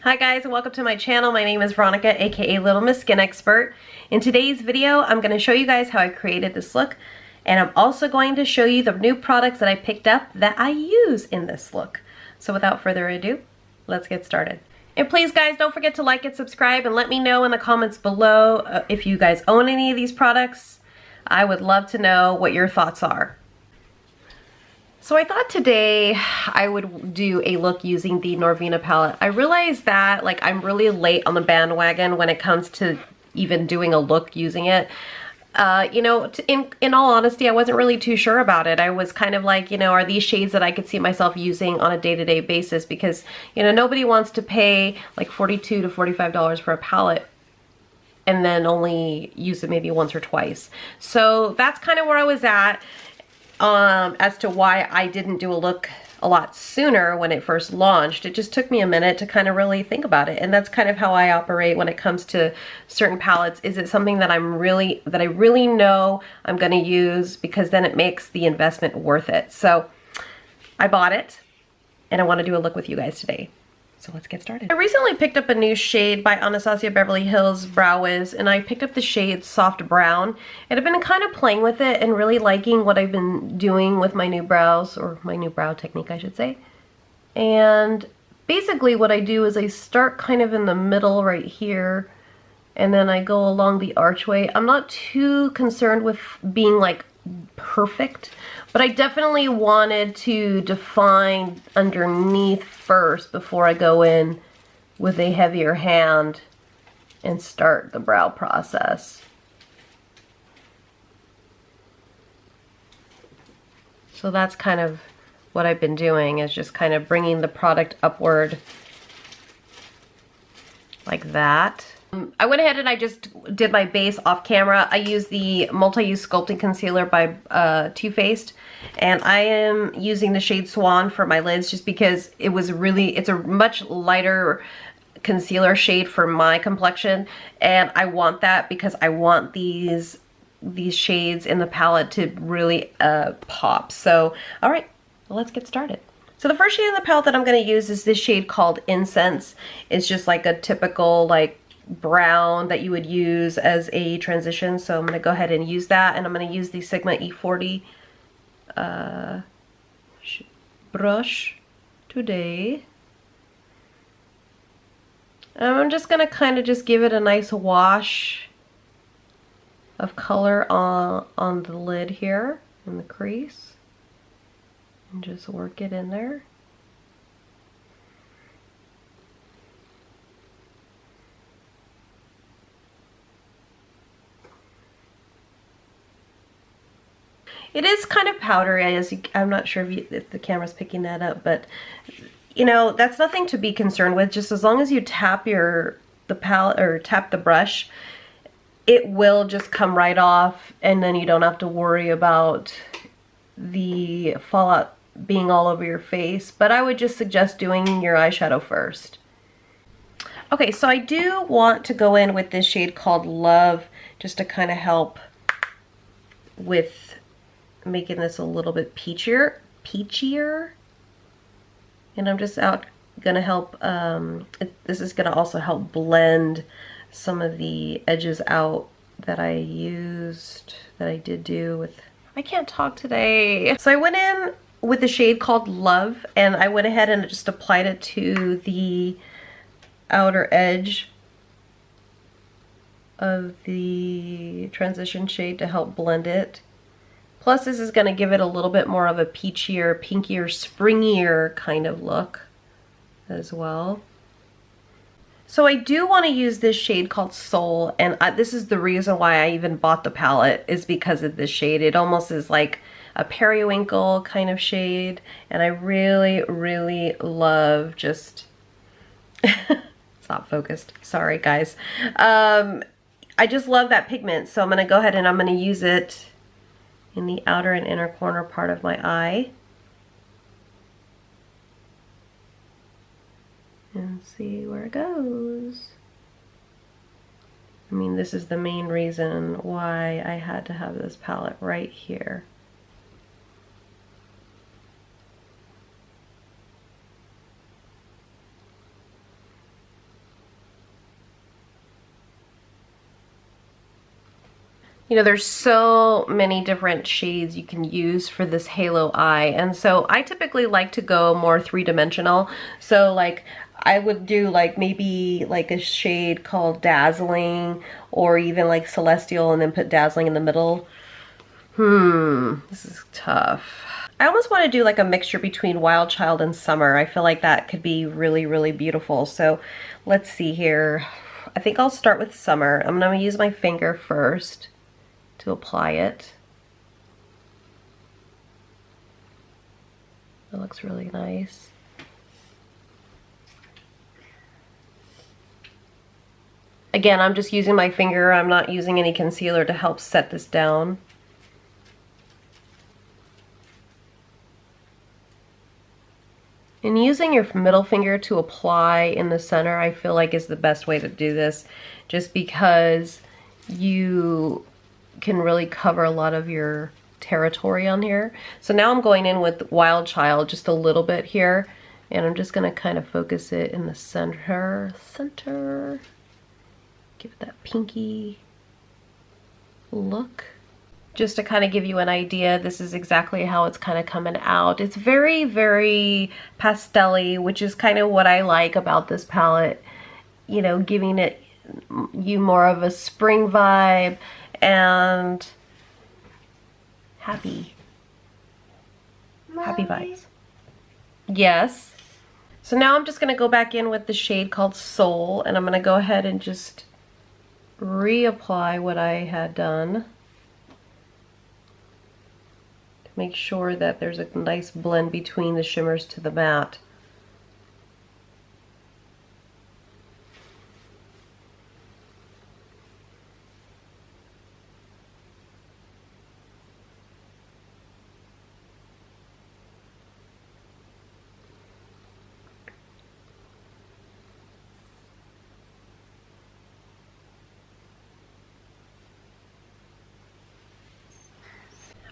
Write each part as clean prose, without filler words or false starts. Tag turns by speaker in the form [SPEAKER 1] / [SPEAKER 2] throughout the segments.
[SPEAKER 1] Hi guys, and welcome to my channel. My name is Veronica, aka Little Miss Skin Expert. In today's video, I'm going to show you guys how I created this look, and I'm also going to show you the new products that I picked up that I use in this look. So without further ado, let's get started. And please guys, don't forget to like and subscribe and let me know in the comments below if you guys own any of these products. I would love to know what your thoughts are. So I thought today I would do a look using the Norvina palette. I realized that like I'm really late on the bandwagon when it comes to even doing a look using it. You know, in all honesty, I wasn't really too sure about it. I was kind of like, you know, are these shades that I could see myself using on a day-to-day basis? Because, you know, nobody wants to pay like $42 to $45 for a palette and then only use it maybe once or twice. So that's kind of where I was at. As to why I didn't do a look a lot sooner when it first launched. It just took me a minute to kind of really think about it, and that's kind of how I operate when it comes to certain palettes. Is it something that I really know I'm going to use, because then it makes the investment worth it. So I bought it and I want to do a look with you guys today. So let's get started. I recently picked up a new shade by Anastasia Beverly Hills Brow Wiz, and I picked up the shade Soft Brown, and I've been kind of playing with it and really liking what I've been doing with my new brows, or my new brow technique I should say. And basically what I do is I start kind of in the middle right here, and then I go along the archway. I'm not too concerned with being like perfect, but I definitely wanted to define underneath first before I go in with a heavier hand and start the brow process. So that's kind of what I've been doing, is just kind of bringing the product upward like that. I went ahead and I just did my base off camera. I used the multi-use sculpting concealer by Too Faced, and I am using the shade Swan for my lids just because it's a much lighter concealer shade for my complexion, and I want that because I want these shades in the palette to really pop. So all right, well, let's get started. So the first shade in the palette that I'm going to use is this shade called Incense. It's just like a typical like brown that you would use as a transition, so I'm going to go ahead and use that, and I'm going to use the Sigma E40 brush today. And I'm just going to kind of just give it a nice wash of color on the lid here in the crease, and just work it in there. It is kind of powdery, I'm not sure if the camera's picking that up, but you know, that's nothing to be concerned with. Just as long as you tap the palette or tap the brush, it will just come right off, and then you don't have to worry about the fallout being all over your face. But I would just suggest doing your eyeshadow first. Okay, so I do want to go in with this shade called Love, just to kind of help with making this a little bit peachier, and I'm just gonna help, this is gonna also help blend some of the edges out that I did do with, I can't talk today. So I went in with the shade called Love, and I went ahead and just applied it to the outer edge of the transition shade to help blend it. Plus, this is going to give it a little bit more of a peachier, pinkier, springier kind of look as well. So I do want to use this shade called Soul, and this is the reason why I even bought the palette, is because of this shade. It almost is like a periwinkle kind of shade, and I really, really love just... It's not focused. Sorry, guys. I just love that pigment, so I'm going to go ahead and I'm going to use it in the outer and inner corner part of my eye, and see where it goes. I mean, this is the main reason why I had to have this palette right here. You know, there's so many different shades you can use for this halo eye, and so I typically like to go more three-dimensional. So like I would do like maybe like a shade called Dazzling, or even like Celestial and then put Dazzling in the middle. This is tough. I almost want to do like a mixture between Wild Child and Summer. I feel like that could be really, really beautiful. So let's see here. I think I'll start with Summer. I'm going to use my finger first to apply it. That looks really nice. Again, I'm just using my finger. I'm not using any concealer to help set this down. And using your middle finger to apply in the center, I feel like is the best way to do this, just because you can really cover a lot of your territory on here. So now I'm going in with Wild Child just a little bit here, and I'm just gonna kind of focus it in the center. Give it that pinky look. Just to kind of give you an idea, this is exactly how it's kind of coming out. It's very, very pastel-y, which is kind of what I like about this palette. You know, giving it you more of a spring vibe and happy vibes. Yes. So now I'm just going to go back in with the shade called Soul, and I'm going to go ahead and just reapply what I had done. Make sure that there's a nice blend between the shimmers to the matte.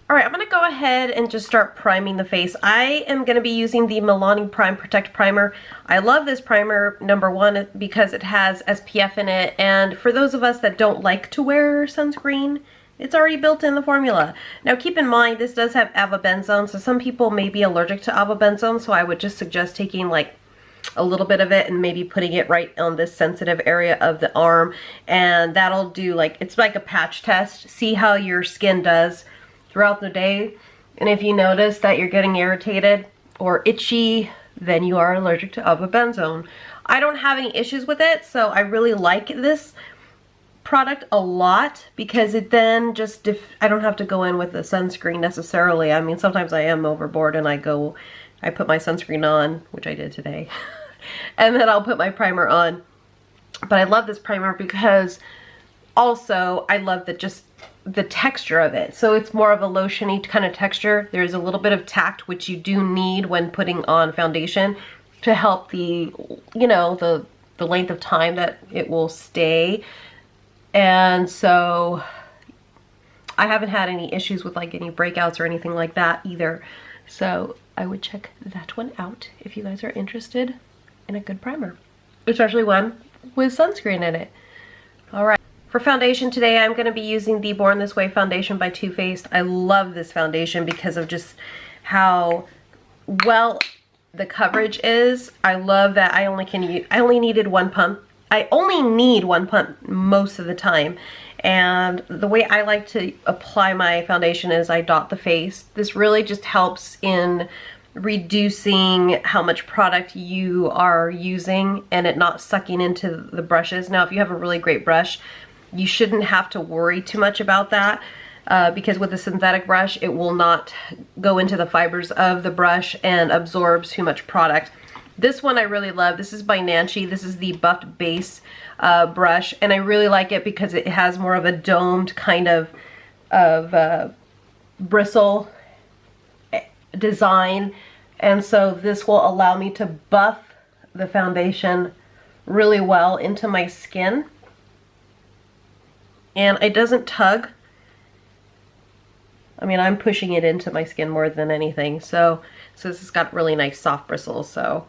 [SPEAKER 1] Alright, I'm going to go ahead and just start priming the face. I am going to be using the Milani Prime Protect Primer. I love this primer, number one, because it has SPF in it, and for those of us that don't like to wear sunscreen, it's already built in the formula. Now keep in mind, this does have avobenzone, so some people may be allergic to avobenzone, so I would just suggest taking like a little bit of it and maybe putting it right on this sensitive area of the arm, and that'll do like, it's like a patch test. See how your skin does throughout the day, and if you notice that you're getting irritated or itchy, then you are allergic to avobenzone. I don't have any issues with it, so I really like this product a lot, because it then just, if I don't have to go in with the sunscreen necessarily. I mean, sometimes I am overboard and I put my sunscreen on, which I did today, and then I'll put my primer on. But I love this primer because also I love the texture of it. So it's more of a lotiony kind of texture. There's a little bit of tact, which you do need when putting on foundation to help the, you know, the length of time that it will stay. And so I haven't had any issues with like any breakouts or anything like that either. So I would check that one out if you guys are interested in a good primer, especially one with sunscreen in it. All right. For foundation today, I'm going to be using the Born This Way foundation by Too Faced. I love this foundation because of just how well the coverage is. I love that I only need one pump most of the time. And the way I like to apply my foundation is I dot the face. This really just helps in reducing how much product you are using and it not sucking into the brushes. Now, if you have a really great brush, you shouldn't have to worry too much about that, because with a synthetic brush, it will not go into the fibers of the brush and absorb too much product. This one I really love. This is by Nancy. This is the Buffed Base brush, and I really like it because it has more of a domed kind of bristle design, and so this will allow me to buff the foundation really well into my skin. And it doesn't tug. I mean, I'm pushing it into my skin more than anything. So this has got really nice soft bristles. So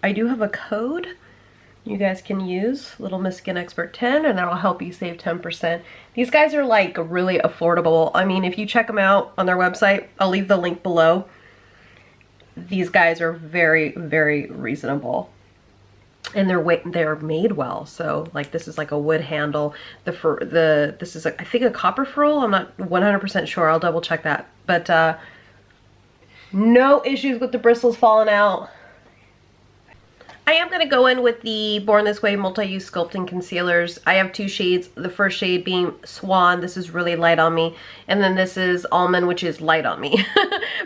[SPEAKER 1] I do have a code you guys can use Little Miss Skin Expert 10 and that'll help you save 10%. These guys are like really affordable. I mean, if you check them out on their website, I'll leave the link below. These guys are very, very reasonable. And they're made well. So like this is like a wood handle. This is I think a copper ferrule. I'm not 100% sure. I'll double check that. But no issues with the bristles falling out. I am going to go in with the Born This Way multi-use sculpting concealers. I have two shades. The first shade being Swan. This is really light on me. And then this is Almond, which is light on me.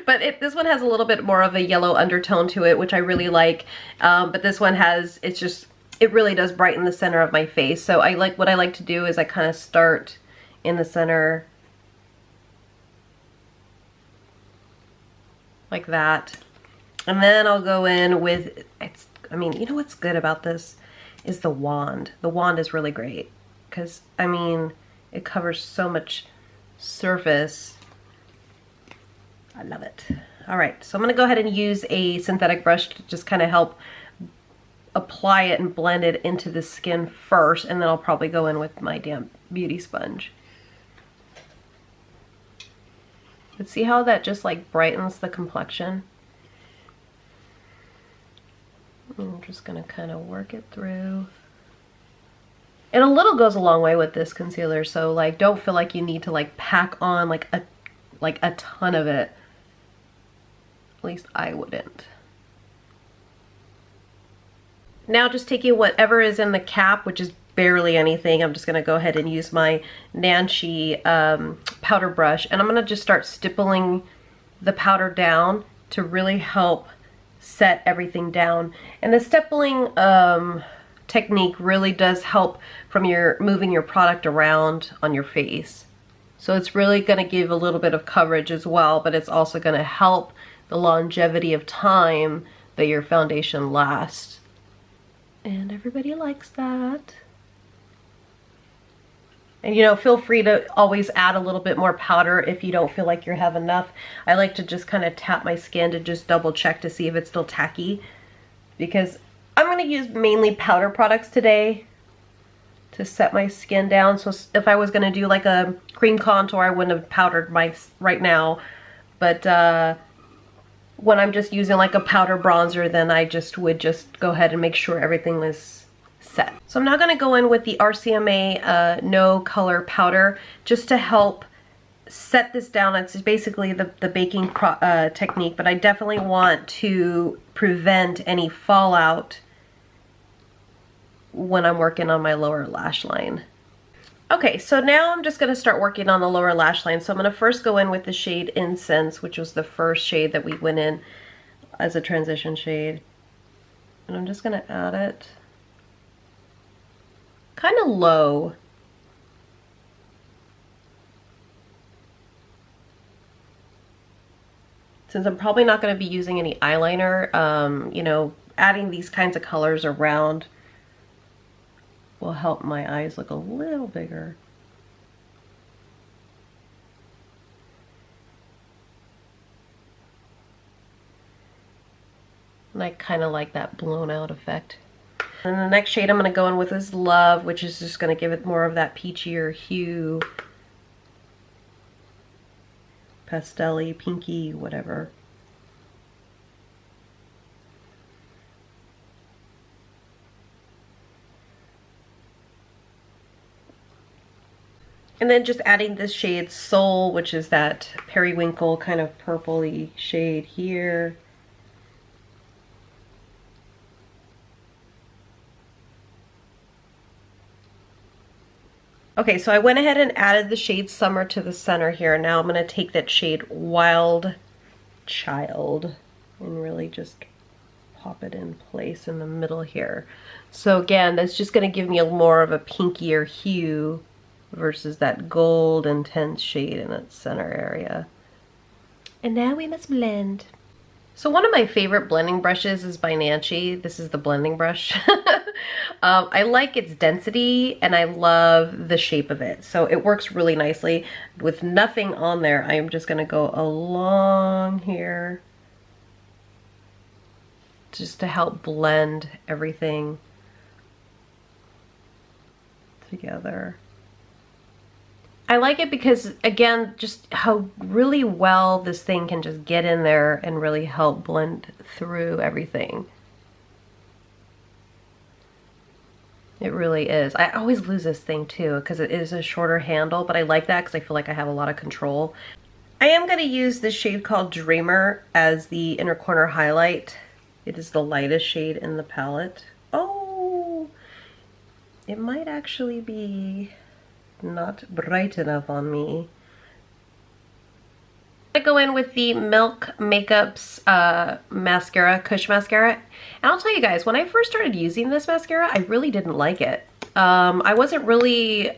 [SPEAKER 1] But this one has a little bit more of a yellow undertone to it, which I really like. But this one has, it really does brighten the center of my face. So what I like to do is I kind of start in the center like that. And then I'll go in with, I mean, you know what's good about this is the wand. The wand is really great because, I mean, it covers so much surface. I love it. All right, so I'm going to go ahead and use a synthetic brush to just kind of help apply it and blend it into the skin first, and then I'll probably go in with my damn beauty sponge. But see how that just like brightens the complexion? I'm just going to kind of work it through. And a little goes a long way with this concealer, so like don't feel like you need to like pack on like a ton of it. At least I wouldn't. Now just taking whatever is in the cap, which is barely anything, I'm just going to go ahead and use my Nancy powder brush, and I'm going to just start stippling the powder down to really help set everything down. And the stippling technique really does help from moving your product around on your face. So it's really going to give a little bit of coverage as well, but it's also going to help the longevity of time that your foundation lasts. And everybody likes that. And you know, feel free to always add a little bit more powder if you don't feel like you have enough. I like to just kind of tap my skin to just double check to see if it's still tacky, because I'm going to use mainly powder products today to set my skin down. So if I was going to do like a cream contour, I wouldn't have powdered my right now. But when I'm just using like a powder bronzer, then I would just go ahead and make sure everything was set. So I'm now going to go in with the RCMA No Color Powder just to help set this down. It's basically the baking technique, but I definitely want to prevent any fallout when I'm working on my lower lash line. Okay, so now I'm just going to start working on the lower lash line. So I'm going to first go in with the shade Incense, which was the first shade that we went in as a transition shade. And I'm just going to add it kind of low. Since I'm probably not going to be using any eyeliner, you know, adding these kinds of colors around will help my eyes look a little bigger. And I kind of like that blown out effect. And the next shade I'm going to go in with is Love, which is just going to give it more of that peachier hue. Pastel-y, pinky, whatever. And then just adding this shade Soul, which is that periwinkle kind of purpley shade here. Okay, so I went ahead and added the shade Summer to the center here. Now I'm going to take that shade Wild Child and really just pop it in place in the middle here. So again, that's just going to give me more of a pinkier hue versus that gold intense shade in its center area. And now we must blend. So one of my favorite blending brushes is by Nancy. This is the blending brush. I like its density and I love the shape of it. So it works really nicely. With nothing on there, I am just going to go along here just to help blend everything together. I like it because, again, just how really well this thing can just get in there and really help blend through everything. It really is. I always lose this thing too because it is a shorter handle, but I like that because I feel like I have a lot of control. I am going to use this shade called Dreamer as the inner corner highlight. It is the lightest shade in the palette. Oh, it might actually be not bright enough on me. I go in with the Milk Makeup's mascara, Kush mascara. And I'll tell you guys, when I first started using this mascara, I really didn't like it. I wasn't really,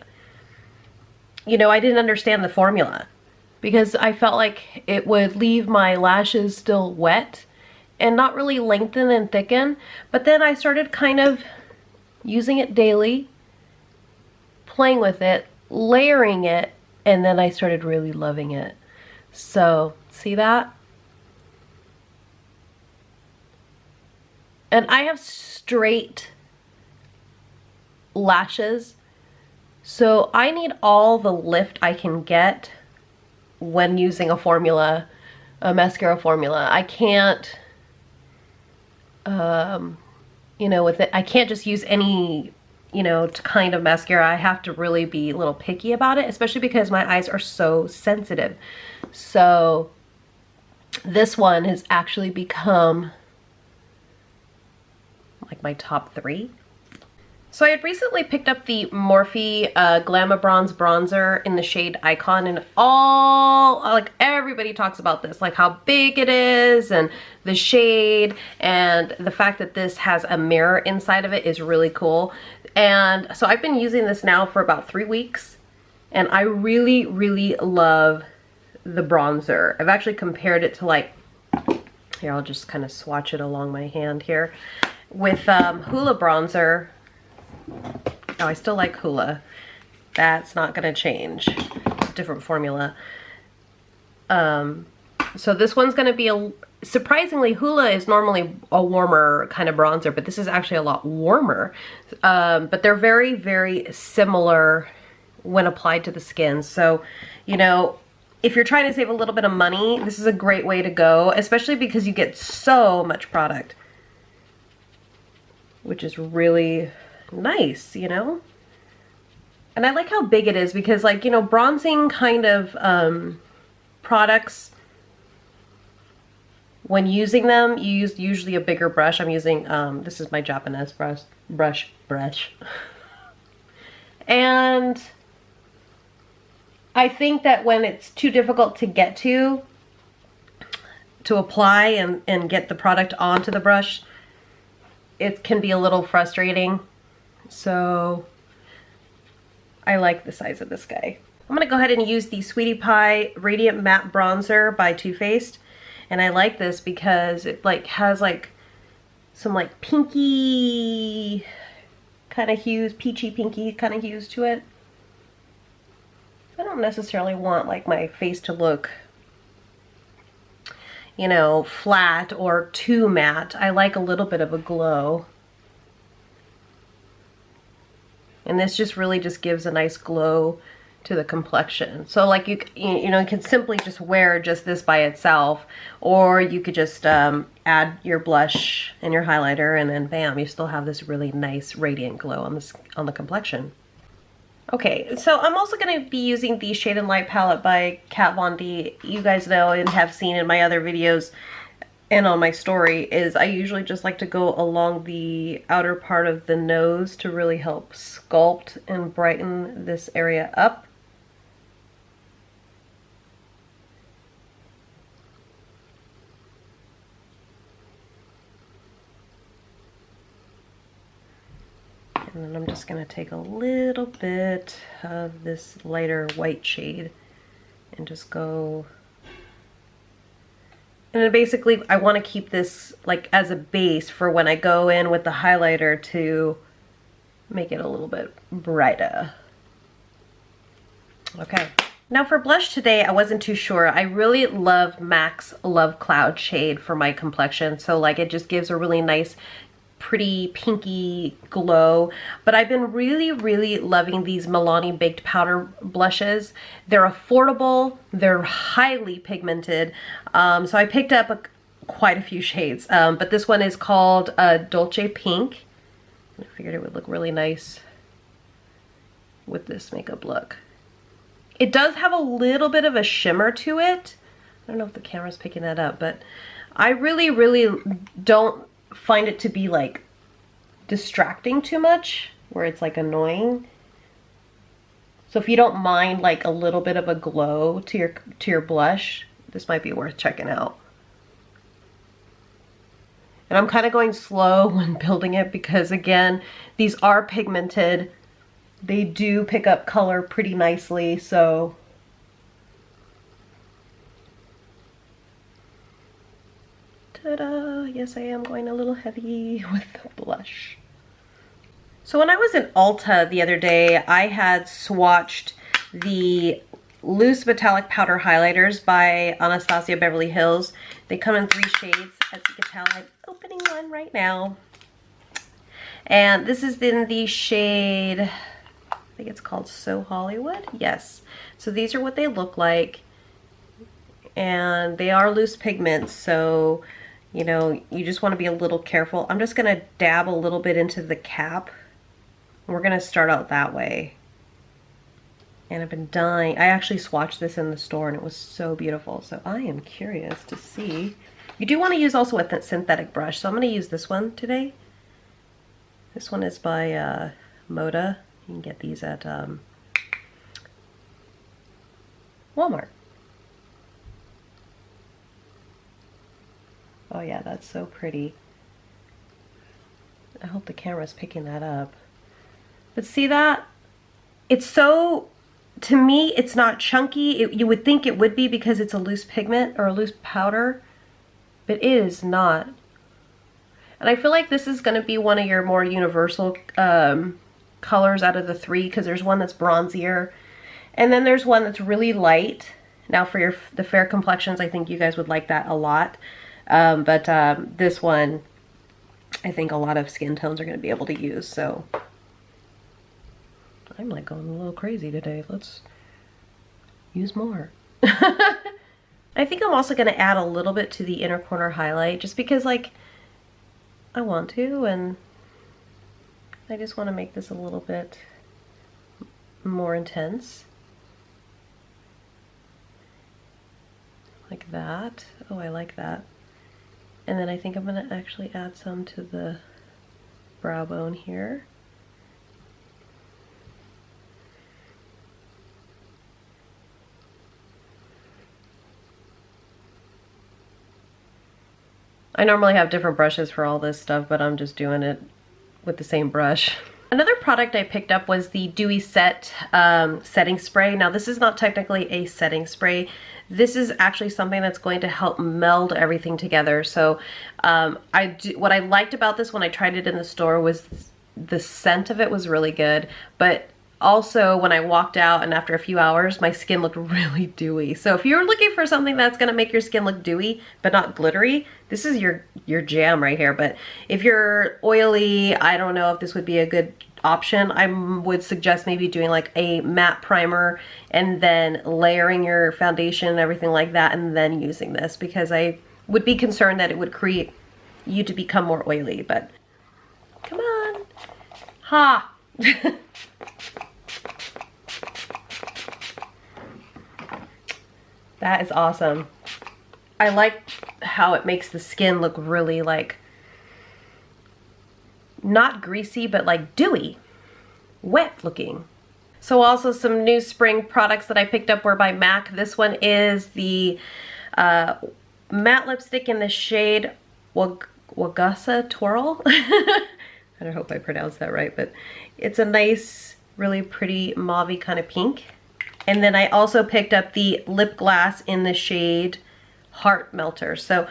[SPEAKER 1] you know, I didn't understand the formula because I felt like it would leave my lashes still wet and not really lengthen and thicken. But then I started kind of using it daily, playing with it, layering it, and then I started really loving it. So, see that? And I have straight lashes, so I need all the lift I can get when using a formula, a mascara formula. I can't, you know, with it, I can't just use any, you know, kind of mascara. I have to really be a little picky about it, especially because my eyes are so sensitive. So this one has actually become like my top 3. So I had recently picked up the Morphe Glamabronze bronzer in the shade Icon, and like everybody talks about this, like how big it is and the shade, and the fact that this has a mirror inside of it is really cool. And so I've been using this now for about 3 weeks, and I really, really love the bronzer. I've actually compared it to, like, here, I'll just kind of swatch it along my hand here, with Hoola bronzer. Oh, I still like Hoola. That's not gonna change. It's a different formula. So this one's gonna be surprisingly, Hoola is normally a warmer kind of bronzer, but this is actually a lot warmer. But they're very, very similar when applied to the skin. So, you know, if you're trying to save a little bit of money, this is a great way to go, especially because you get so much product, which is really nice, you know? And I like how big it is because, like, you know, bronzing kind of products, when using them, you use usually a bigger brush. I'm using, this is my Japanese brush. And I think that when it's too difficult to get to apply and get the product onto the brush, it can be a little frustrating. So I like the size of this guy. I'm gonna go ahead and use the Sweetie Pie Radiant Matte Bronzer by Too Faced. And I like this because it like has like some like pinky kind of hues, peachy pinky kind of hues to it. I don't necessarily want like my face to look, you know, flat or too matte. I like a little bit of a glow. And this just really just gives a nice glow to the complexion. So like you know, you can simply just wear just this by itself, or you could just add your blush and your highlighter, and then bam, you still have this really nice radiant glow on the complexion. Okay, so I'm also going to be using the Shade and Light palette by Kat Von D. You guys know and have seen in my other videos and on my story is I usually just like to go along the outer part of the nose to really help sculpt and brighten this area up. And then I'm just going to take a little bit of this lighter white shade and just go. And then basically I want to keep this like as a base for when I go in with the highlighter to make it a little bit brighter. Okay. Now for blush today, I wasn't too sure. I really love MAC's Love Cloud shade for my complexion. So like it just gives a really nice pretty pinky glow. But I've been really loving these Milani baked powder blushes. They're affordable, they're highly pigmented, so I picked up quite a few shades, but this one is called Dolce Pink. I figured it would look really nice with this makeup look. It does have a little bit of a shimmer to it. I don't know if the camera's picking that up, but I really don't find it to be like distracting too much, where it's like annoying. So if you don't mind like a little bit of a glow to your blush, this might be worth checking out. And I'm kind of going slow when building it because, again, these are pigmented. They do pick up color pretty nicely, so. Ta-da! Yes, I am going a little heavy with the blush. So when I was in Ulta the other day, I had swatched the loose metallic powder highlighters by Anastasia Beverly Hills. They come in 3 shades, as you can tell. I'm opening one right now. And this is in the shade, I think it's called So Hollywood. Yes. So these are what they look like. And they are loose pigments, so, you know, you just want to be a little careful. I'm just going to dab a little bit into the cap. We're going to start out that way. And I've been dying. I actually swatched this in the store and it was so beautiful. So I am curious to see. You do want to use also a synthetic brush. So I'm going to use this one today. This one is by Moda. You can get these at Walmart. Oh yeah, that's so pretty. I hope the camera's picking that up. But see that? It's so, to me, it's not chunky. You would think it would be because it's a loose pigment or a loose powder, but it is not. And I feel like this is going to be one of your more universal colors out of the 3, because there's one that's bronzier, and then there's one that's really light. Now for the fair complexions, I think you guys would like that a lot. But this one, I think a lot of skin tones are going to be able to use, so. I'm like going a little crazy today. Let's use more. I think I'm also going to add a little bit to the inner corner highlight just because, like, I want to, and I just want to make this a little bit more intense. Like that. Oh, I like that. And then I think I'm going to actually add some to the brow bone here. I normally have different brushes for all this stuff, but I'm just doing it with the same brush. Another product I picked up was the Dewy Set setting spray. Now this is not technically a setting spray. This is actually something that's going to help meld everything together. So what I liked about this when I tried it in the store was the scent of it was really good, but also when I walked out and after a few hours, my skin looked really dewy. So if you're looking for something that's gonna make your skin look dewy, but not glittery, this is your jam right here. But if you're oily, I don't know if this would be a good option. I would suggest maybe doing like a matte primer and then layering your foundation and everything like that and then using this, because I would be concerned that it would create you to become more oily. But come on. Ha! That is awesome. I like how it makes the skin look really like, not greasy, but like dewy, wet looking. So also some new spring products that I picked up were by MAC. This one is the matte lipstick in the shade Wagasa Twirl. I don't hope I pronounced that right, but it's a nice, really pretty mauve-y kind of pink. And then I also picked up the lip gloss in the shade Heart Melter. So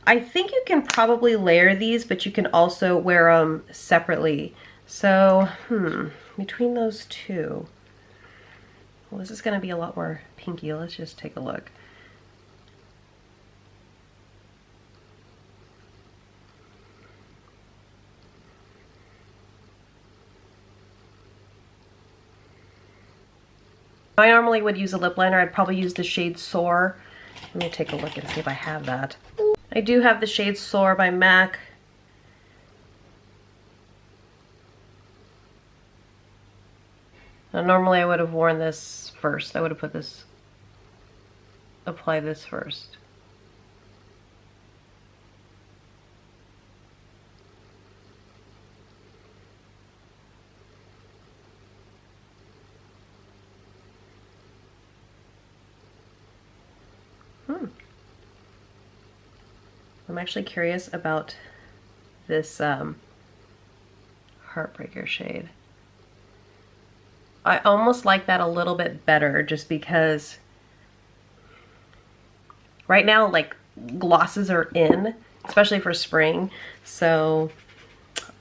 [SPEAKER 1] I think you can probably layer these, but you can also wear them separately. So, between those two, well, this is going to be a lot more pinky. Let's just take a look. I normally would use a lip liner. I'd probably use the shade Soar. Let me take a look and see if I have that. I do have the shade Soar by MAC. Now, normally I would have worn this first. I would have put this, apply this first. I'm actually curious about this Heartbreaker shade. I almost like that a little bit better just because right now, like, glosses are in, especially for spring. So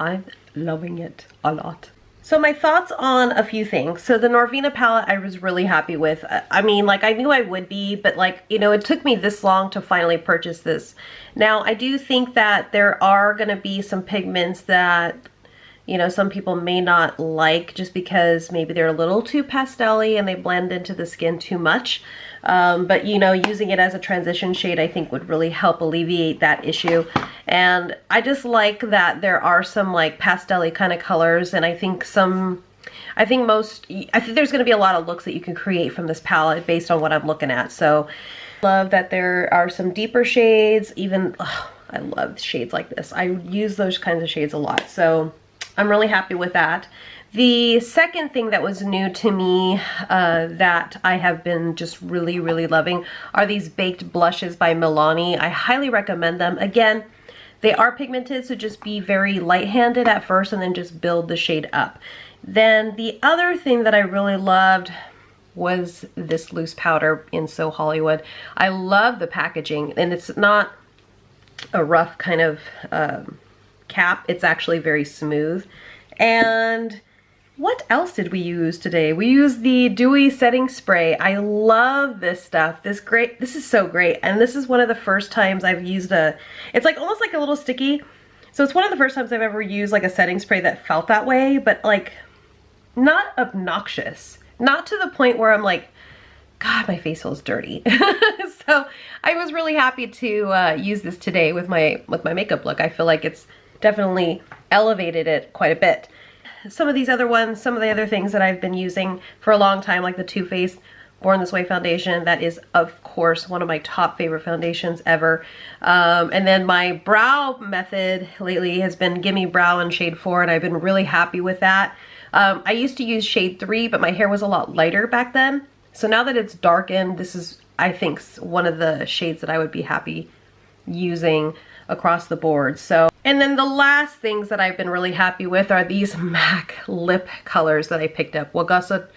[SPEAKER 1] I'm loving it a lot. So my thoughts on a few things. So the Norvina palette I was really happy with. I mean, like, I knew I would be, but like, you know, it took me this long to finally purchase this. Now, I do think that there are going to be some pigments that, you know, some people may not like just because maybe they're a little too pastel-y and they blend into the skin too much. But, you know, using it as a transition shade I think would really help alleviate that issue. And I just like that there are some like pastel-y kind of colors, and I think there's going to be a lot of looks that you can create from this palette based on what I'm looking at. So love that there are some deeper shades, even, I love shades like this. I use those kinds of shades a lot. So I'm really happy with that. The second thing that was new to me that I have been just really, really loving are these baked blushes by Milani. I highly recommend them. Again, they are pigmented, so just be very light-handed at first and then just build the shade up. Then the other thing that I really loved was this loose powder in So Hollywood. I love the packaging, and it's not a rough kind of cap. It's actually very smooth. And what else did we use today? We used the Dewy setting spray. I love this stuff. This is so great. And this is one of the first times I've used it's like almost like a little sticky. So it's one of the first times I've ever used like a setting spray that felt that way, but like not obnoxious. Not to the point where I'm like, God, my face feels dirty. So I was really happy to use this today with my makeup look. I feel like it's definitely elevated it quite a bit. Some of these other ones, some of the other things that I've been using for a long time, like the Too Faced Born This Way foundation. That is, of course, one of my top favorite foundations ever. And then my brow method lately has been Gimme Brow in shade 4, and I've been really happy with that. I used to use shade 3, but my hair was a lot lighter back then. So now that it's darkened, this is, I think, one of the shades that I would be happy using across the board. So, and then the last things that I've been really happy with are these MAC lip colors that I picked up. Wagasa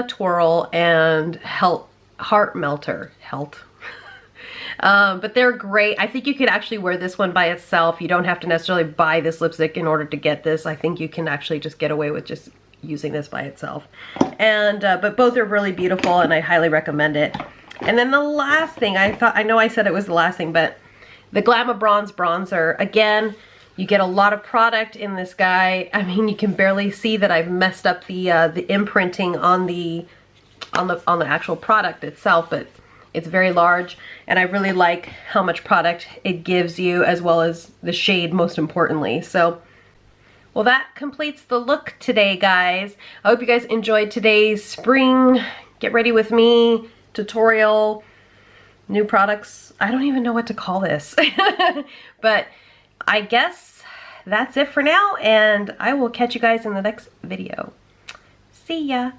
[SPEAKER 1] Twirl and Heart Melter. But they're great. I think you could actually wear this one by itself. You don't have to necessarily buy this lipstick in order to get this. I think you can actually just get away with just using this by itself. And but both are really beautiful, and I highly recommend it. And then the last thing, I know I said it was the last thing, but the Glamabronze bronzer. Again, you get a lot of product in this guy. I mean, you can barely see that I've messed up the imprinting on the actual product itself, but it's very large, and I really like how much product it gives you, as well as the shade, most importantly. So, well, that completes the look today, guys. I hope you guys enjoyed today's spring get ready with me tutorial. New products. I don't even know what to call this. But I guess that's it for now, and I will catch you guys in the next video. See ya.